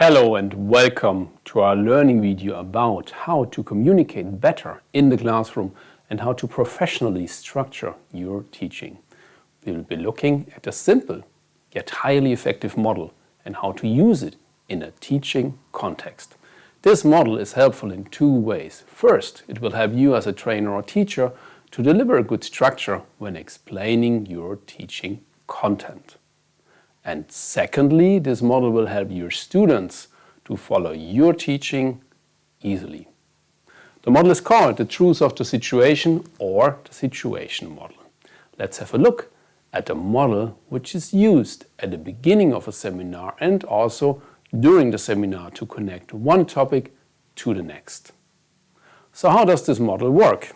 Hello and welcome to our learning video about how to communicate better in the classroom and how to professionally structure your teaching. We will be looking at a simple yet highly effective model and how to use it in a teaching context. This model is helpful in two ways. First, it will help you as a trainer or teacher to deliver a good structure when explaining your teaching content. And secondly, this model will help your students to follow your teaching easily. The model is called the truth of the situation or the situation model. Let's have a look at the model which is used at the beginning of a seminar and also during the seminar to connect one topic to the next. So how does this model work?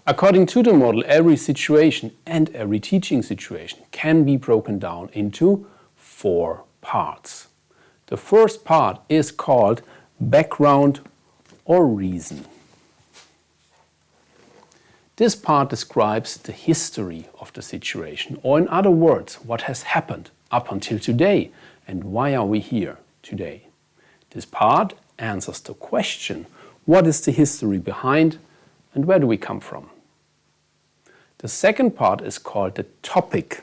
According to the model, every situation and every teaching situation can be broken down into 4 parts. The first part is called background or reason. This part describes the history of the situation, or in other words, what has happened up until today and why are we here today. This part answers the question, what is the history behind and where do we come from? The second part is called the topic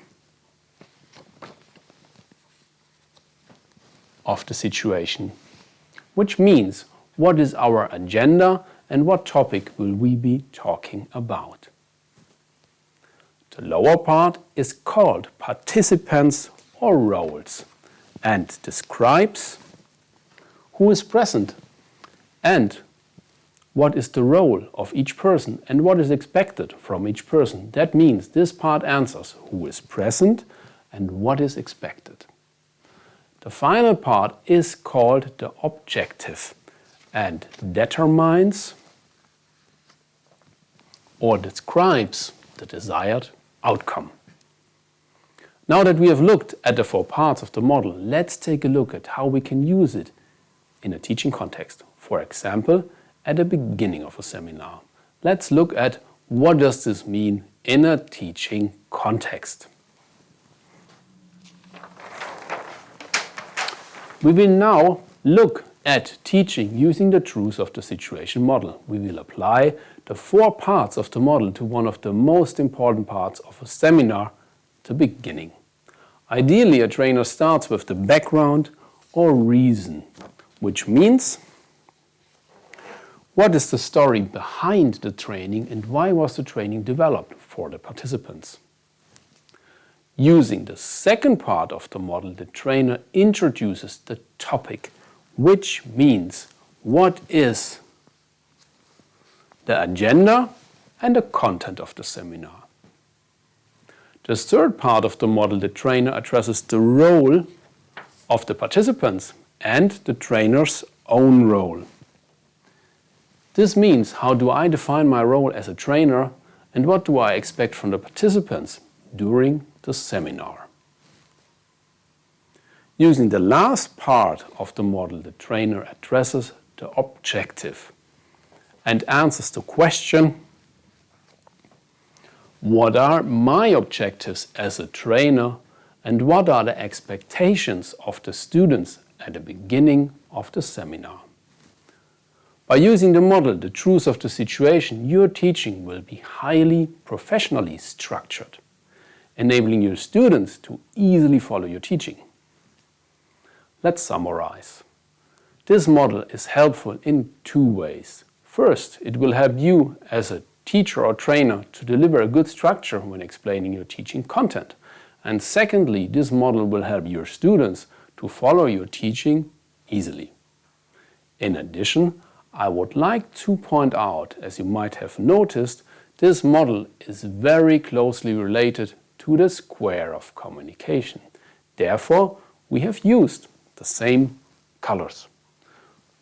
of the situation, which means what is our agenda and what topic will we be talking about. The lower part is called participants or roles and describes who is present and what is the role of each person and what is expected from each person. That means this part answers who is present and what is expected. The final part is called the objective and determines or describes the desired outcome. Now that we have looked at the 4 parts of the model, let's take a look at how we can use it in a teaching context. For example, at the beginning of a seminar. Let's look at what does this mean in a teaching context. We will now look at teaching using the truth of the situation model. We will apply the 4 parts of the model to one of the most important parts of a seminar, the beginning. Ideally, a trainer starts with the background or reason, which means what is the story behind the training and why was the training developed for the participants? Using the second part of the model, the trainer introduces the topic, which means what is the agenda and the content of the seminar. The third part of the model, the trainer addresses the role of the participants and the trainer's own role. This means how do I define my role as a trainer and what do I expect from the participants during the seminar. Using the last part of the model, the trainer addresses the objective and answers the question, what are my objectives as a trainer and what are the expectations of the students at the beginning of the seminar. By using the model, the truth of the situation, your teaching will be highly professionally structured, enabling your students to easily follow your teaching. Let's summarize. This model is helpful in 2 ways. First, it will help you as a teacher or trainer to deliver a good structure when explaining your teaching content. And secondly, this model will help your students to follow your teaching easily. In addition, I would like to point out, as you might have noticed, this model is very closely related to the square of communication. Therefore, we have used the same colors.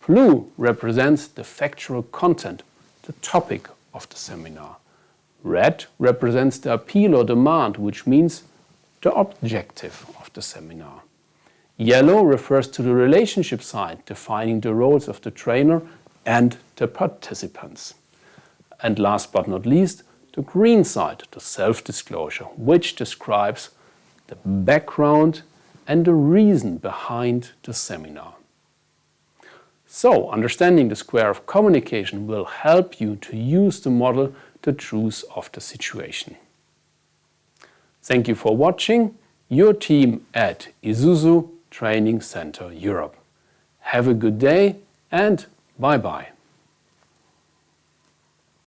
Blue represents the factual content, the topic of the seminar. Red represents the appeal or demand, which means the objective of the seminar. Yellow refers to the relationship side, defining the roles of the trainer and the participants. And last but not least, the green side, the self-disclosure, which describes the background and the reason behind the seminar. So, understanding the square of communication will help you to use the model the truth of the situation. Thank you for watching. Your team at Isuzu Training Center Europe. Have a good day and bye-bye.